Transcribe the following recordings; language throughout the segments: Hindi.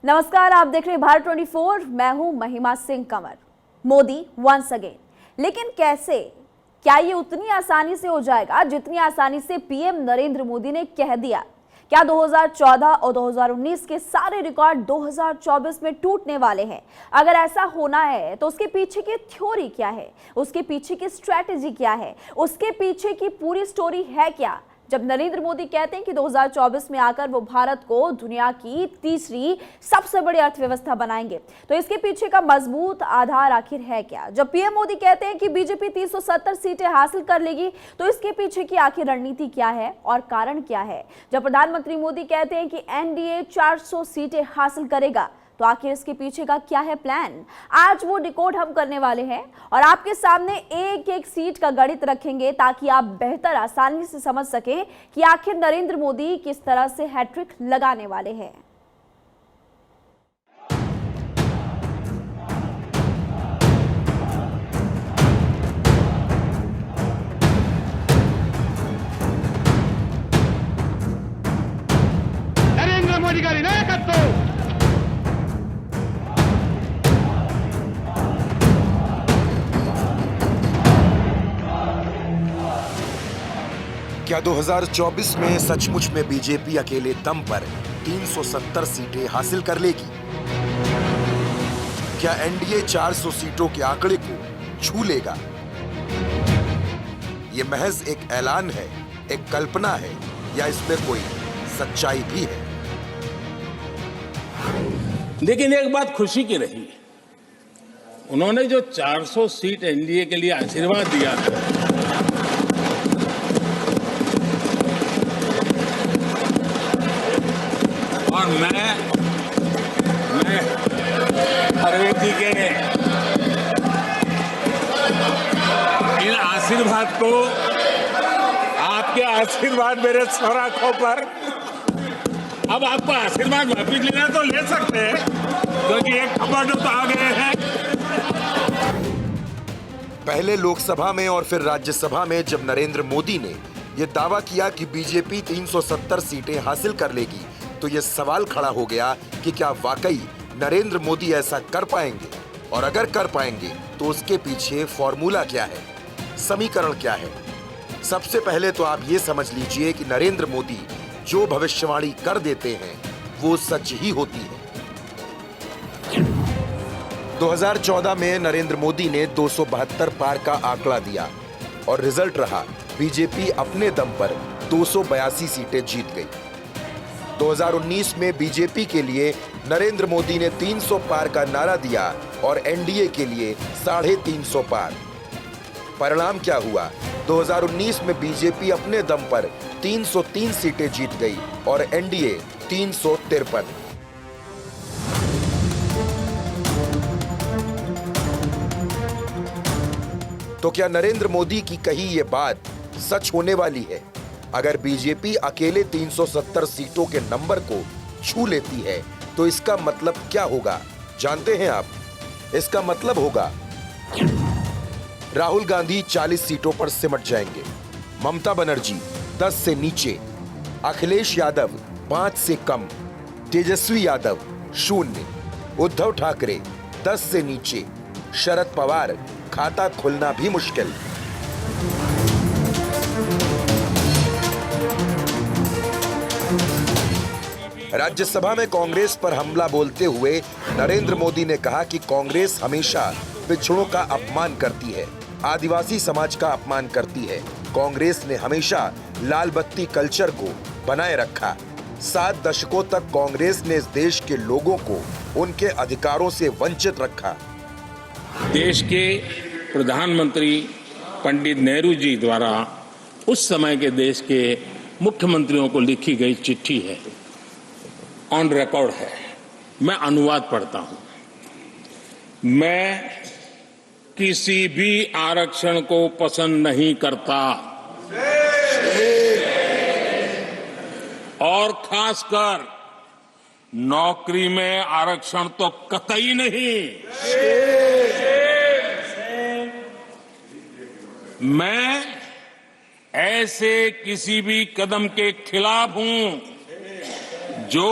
नमस्कार, आप देख रहे हैं भारत 24। मैं हूं महिमा सिंह कंवर। मोदी वंस अगेन, लेकिन कैसे? क्या ये उतनी आसानी से हो जाएगा जितनी आसानी से पीएम नरेंद्र मोदी ने कह दिया? क्या 2014 और 2019 के सारे रिकॉर्ड 2024 में टूटने वाले हैं? अगर ऐसा होना है तो उसके पीछे की थ्योरी क्या है, उसके पीछे की स्ट्रैटेजी क्या है, उसके पीछे की पूरी स्टोरी है क्या? जब नरेंद्र मोदी कहते हैं कि 2024 में आकर वो भारत को दुनिया की तीसरी सबसे बड़ी अर्थव्यवस्था बनाएंगे, तो इसके पीछे का मजबूत आधार आखिर है क्या? जब पीएम मोदी कहते हैं कि बीजेपी 370 सीटें हासिल कर लेगी, तो इसके पीछे की आखिर रणनीति क्या है और कारण क्या है? जब प्रधानमंत्री मोदी कहते हैं कि एनडीए 400 सीटें हासिल करेगा, तो आखिर इसके पीछे का क्या है प्लान? आज वो डिकोड हम करने वाले हैं और आपके सामने एक एक सीट का गणित रखेंगे ताकि आप बेहतर आसानी से समझ सकें कि आखिर नरेंद्र मोदी किस तरह से हैट्रिक लगाने वाले हैं। नरेंद्र मोदी गारी नायकत्व। क्या 2024 में सचमुच में बीजेपी अकेले दम पर 370 सीटें हासिल कर लेगी? क्या एनडीए 400 सीटों के आंकड़े को छू लेगा? ये महज एक ऐलान है, एक कल्पना है, या इसमें कोई सच्चाई भी है? लेकिन एक बात खुशी की रही, उन्होंने जो 400 सीट एनडीए के लिए आशीर्वाद दिया है, और मैं हर व्यक्ति के इन आशीर्वाद को, आपके आशीर्वाद मेरे सर आंखों पर, अब आपको आशीर्वाद वापिस लेना तो ले सकते हैं, क्योंकि एक खबर तो आ गए हैं। पहले लोकसभा में और फिर राज्यसभा में जब नरेंद्र मोदी ने यह दावा किया कि बीजेपी 370 सीटें हासिल कर लेगी, तो यह सवाल खड़ा हो गया कि क्या वाकई नरेंद्र मोदी ऐसा कर पाएंगे, और अगर कर पाएंगे तो उसके पीछे फॉर्मूला क्या है, समीकरण क्या है? सबसे पहले तो आप ये समझ लीजिए कि नरेंद्र मोदी जो भविष्यवाणी कर देते हैं वो सच ही होती है। 2014 में नरेंद्र मोदी ने 272 पार का आंकड़ा दिया और रिजल्ट रहा बीजेपी अपने दम पर 282 सीटें जीत गई। 2019 में बीजेपी के लिए नरेंद्र मोदी ने 300 पार का नारा दिया और एनडीए के लिए 350 पार। परिणाम क्या हुआ? 2019 में बीजेपी अपने दम पर 303 सीटें जीत गई और एनडीए 353। तो क्या नरेंद्र मोदी की कही ये बात सच होने वाली है? अगर बीजेपी अकेले 370 सीटों के नंबर को छू लेती है तो इसका मतलब क्या होगा, जानते हैं आप? इसका मतलब होगा राहुल गांधी 40 सीटों पर सिमट जाएंगे, ममता बनर्जी 10 से नीचे, अखिलेश यादव 5 से कम, तेजस्वी यादव 0, उद्धव ठाकरे 10 से नीचे, शरद पवार खाता खुलना भी मुश्किल। राज्यसभा में कांग्रेस पर हमला बोलते हुए नरेंद्र मोदी ने कहा कि कांग्रेस हमेशा पिछड़ों का अपमान करती है, आदिवासी समाज का अपमान करती है। कांग्रेस ने हमेशा लाल बत्ती कल्चर को बनाए रखा। 7 दशकों तक कांग्रेस ने इस देश के लोगों को उनके अधिकारों से वंचित रखा। देश के प्रधानमंत्री पंडित नेहरू जी द्वारा उस समय के देश के मुख्यमंत्रियों को लिखी गई चिट्ठी है, ऑन रिकॉर्ड है। मैं अनुवाद पढ़ता हूं। मैं किसी भी आरक्षण को पसंद नहीं करता, और खासकर नौकरी में आरक्षण तो कतई नहीं। मैं ऐसे किसी भी कदम के खिलाफ हूं जो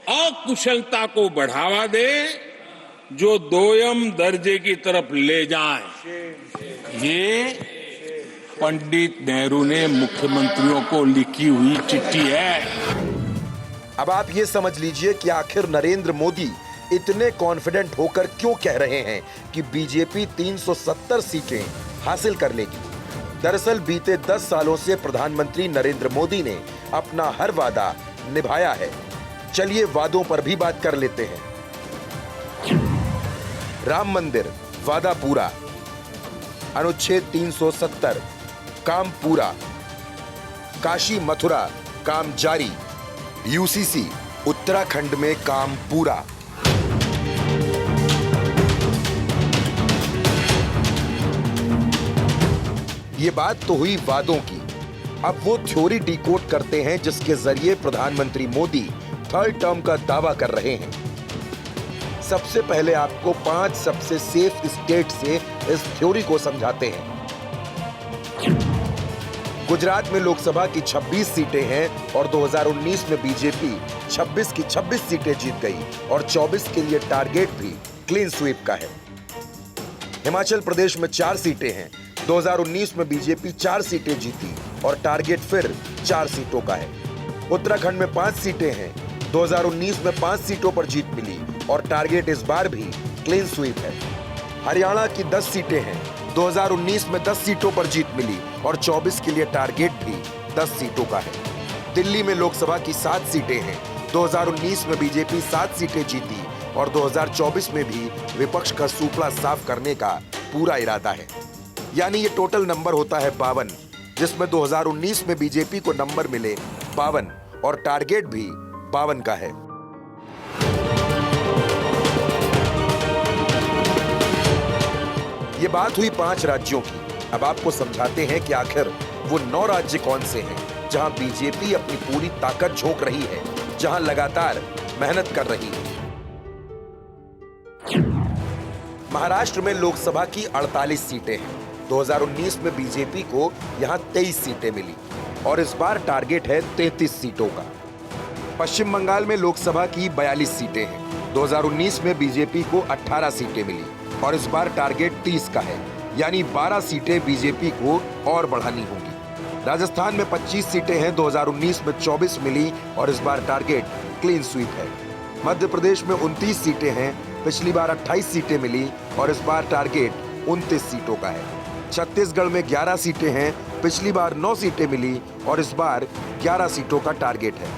अकुशलता को बढ़ावा दे, जो दोयम दर्जे की तरफ ले जाए। ये पंडित नेहरू ने मुख्यमंत्रियों को लिखी हुई चिट्ठी है। अब आप ये समझ लीजिए कि आखिर नरेंद्र मोदी इतने कॉन्फिडेंट होकर क्यों कह रहे हैं कि बीजेपी 370 सीटें हासिल कर लेगी। दरअसल बीते 10 सालों से प्रधानमंत्री नरेंद्र मोदी ने अपना हर वादा निभाया है। चलिए वादों पर भी बात कर लेते हैं। राम मंदिर वादा पूरा, अनुच्छेद 370 काम पूरा, काशी मथुरा काम जारी, यूसीसी उत्तराखंड में काम पूरा। ये बात तो हुई वादों की। अब वो थ्योरी डिकोड करते हैं जिसके जरिए प्रधानमंत्री मोदी थर्ड टर्म का दावा कर रहे हैं। सबसे पहले आपको 5 सबसे सेफ स्टेट से इस थ्योरी को समझाते हैं। गुजरात में लोकसभा की 26 सीटें हैं और 2019 में बीजेपी 26 की 26 सीटें जीत गई और 24 के लिए टारगेट भी क्लीन स्वीप का है। हिमाचल प्रदेश में 4 सीटें हैं, 2019 में बीजेपी 4 सीटें जीती और टारगेट फिर 4 सीटों का है। उत्तराखंड में 5 सीटें हैं, 2019 में 5 सीटों पर जीत मिली और टारगेट इस बार भी क्लीन स्वीप है। हरियाणा की 10 सीटें हैं, 2019 में 10 सीटों पर जीत मिली और 24 के लिए टारगेट भी 10 सीटों का है। दिल्ली में लोकसभा की 7 सीटें हैं, 2019 में बीजेपी 7 सीटें जीती और 2024 में भी विपक्ष का सूपड़ा साफ करने का पूरा इरादा है। यानी ये टोटल नंबर होता है 52, जिसमें 2019 में बीजेपी को नंबर मिले 52 और टारगेट भी 52 का है। ये बात हुई 5 राज्यों की। अब आपको समझाते हैं कि आखिर वो 9 राज्य कौन से हैं जहां बीजेपी अपनी पूरी ताकत झोंक रही है, जहां लगातार मेहनत कर रही है। महाराष्ट्र में लोकसभा की 48 सीटें हैं, 2019 में बीजेपी को यहां 23 सीटें मिली और इस बार टारगेट है 33 सीटों का। पश्चिम बंगाल में लोकसभा की 42 सीटें हैं, 2019 में बीजेपी को 18 सीटें मिली और इस बार टारगेट 30 का है, यानी 12 सीटें बीजेपी को और बढ़ानी होंगी। राजस्थान में 25 सीटें हैं, 2019 में 24 मिली और इस बार टारगेट क्लीन स्वीप है। मध्य प्रदेश में 29 सीटें हैं, पिछली बार 28 सीटें मिली और इस बार टारगेट 29 सीटों का है। छत्तीसगढ़ में 11 सीटें हैं, पिछली बार 9 सीटें मिली और इस बार 11 सीटों का टारगेट है।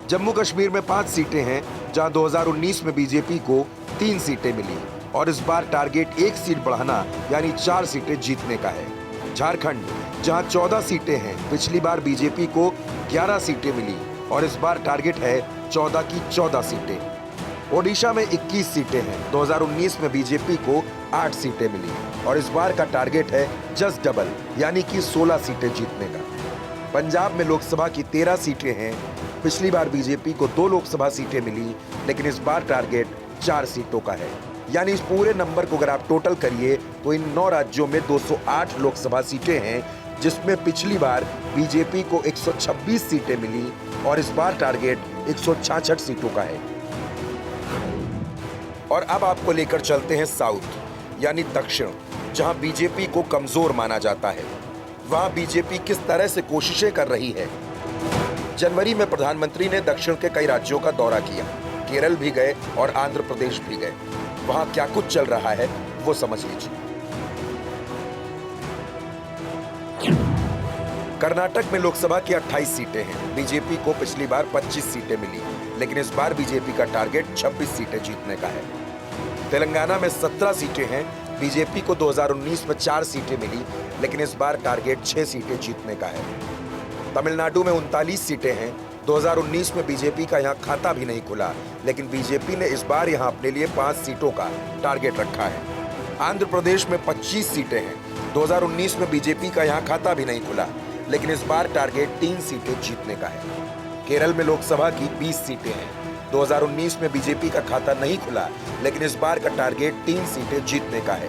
जम्मू कश्मीर में 5 सीटें हैं, जहां 2019 में बीजेपी को 3 सीटें मिली और इस बार टारगेट 1 सीट बढ़ाना यानी 4 सीटें जीतने का है। झारखंड जहां 14 सीटें हैं, पिछली बार बीजेपी को 11 सीटें मिली और इस बार टारगेट है 14 की 14 सीटें। ओडिशा में 21 सीटें हैं, 2019 में बीजेपी को 8 सीटें मिली और इस बार का टारगेट है जस्ट डबल यानी कि 16 सीटें जीतने का। पंजाब में लोकसभा की 13 सीटें हैं, पिछली बार बीजेपी को 2 लोकसभा सीटें मिली लेकिन इस बार टारगेट 4 सीटों का है। यानी इस पूरे नंबर को अगर आप टोटल करिए तो इन 9 राज्यों में 208 लोकसभा सीटें हैं, जिसमें पिछली बार बीजेपी को 126 सीटें मिली और इस बार टारगेट 166 सीटों का है। और अब आपको लेकर चलते हैं साउथ यानी दक्षिण, जहां बीजेपी को कमजोर माना जाता है। वहां बीजेपी किस तरह से कोशिशें कर रही है। जनवरी में प्रधानमंत्री ने दक्षिण के कई राज्यों का दौरा किया, केरल भी गए और आंध्र प्रदेश भी गए। वहां क्या कुछ चल रहा है वो समझ लीजिए। कर्नाटक में लोकसभा की 28 सीटें हैं, बीजेपी को पिछली बार 25 सीटें मिली लेकिन इस बार बीजेपी का टारगेट 26 सीटें जीतने का है। तेलंगाना में 17 सीटें हैं, बीजेपी को 2019 में 4 सीटें मिली लेकिन इस बार टारगेट 6 सीटें जीतने का है। तमिलनाडु में 39 सीटें हैं, 2019 में बीजेपी का यहां खाता भी नहीं खुला लेकिन बीजेपी ने इस बार यहां अपने लिए 5 सीटों का टारगेट रखा है। आंध्र प्रदेश में 25 सीटें हैं, 2019 में बीजेपी का यहां खाता भी नहीं खुला लेकिन इस बार टारगेट 3 सीटें जीतने का है। केरल में लोकसभा की 20 सीटें हैं, 2019 में बीजेपी का खाता नहीं खुला लेकिन इस बार का टारगेट 3 सीटें जीतने का है।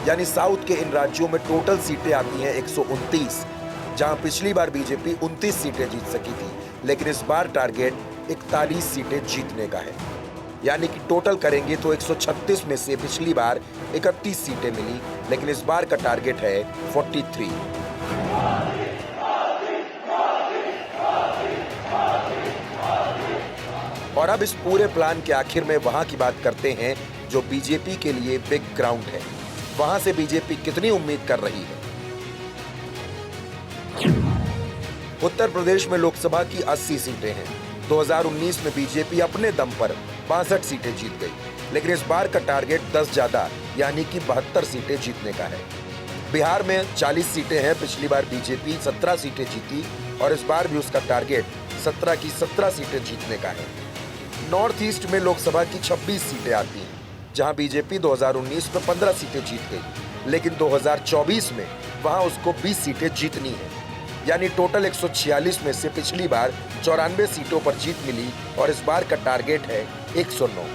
यानी साउथ के इन राज्यों में टोटल सीटें आती हैं 129, जहां पिछली बार बीजेपी 29 सीटें जीत सकी थी लेकिन इस बार टारगेट 41 सीटें जीतने का है। यानी कि टोटल करेंगे तो 136 में से पिछली बार 31 सीटें मिली, लेकिन इस बार का टारगेट है 43। और अब इस पूरे प्लान के आखिर में वहां की बात करते हैं जो बीजेपी के लिए बिग ग्राउंड है। वहां से बीजेपी कितनी उम्मीद कर रही है। उत्तर प्रदेश में लोकसभा की 80 सीटें हैं। 2019 में बीजेपी अपने दम पर 62 सीटें जीत गई, लेकिन इस बार का टारगेट 10 ज्यादा यानी कि 72 सीटें जीतने का है। बिहार में 40 सीटें हैं। पिछली बार बीजेपी 17 सीटें जीती और इस बार भी उसका टारगेट 17 की 17 सीटें जीतने का है। नॉर्थ ईस्ट में लोकसभा की 26 सीटें आती हैं, जहां बीजेपी 2019 में 15 सीटें जीत गई, लेकिन 2024 में वहां उसको 20 सीटें जीतनी है, यानी टोटल 146 में से पिछली बार 94 सीटों पर जीत मिली और इस बार का टारगेट है 109।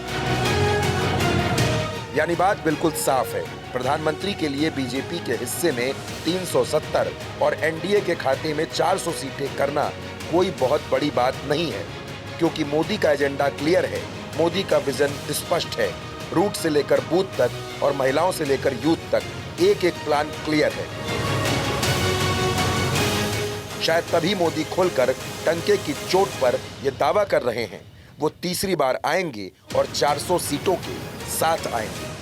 यानी बात बिल्कुल साफ है, प्रधानमंत्री के लिए बीजेपी के हिस्से में 370 और एनडीए के खाते में 400 सीटें करना कोई बहुत बड़ी बात नहीं है, क्योंकि मोदी का एजेंडा क्लियर है, मोदी का विजन स्पष्ट है। रूट से लेकर बूथ तक और महिलाओं से लेकर यूथ तक एक एक प्लान क्लियर है। शायद तभी मोदी खुलकर टंके की चोट पर यह दावा कर रहे हैं वो तीसरी बार आएंगे और 400 सीटों के साथ आएंगे।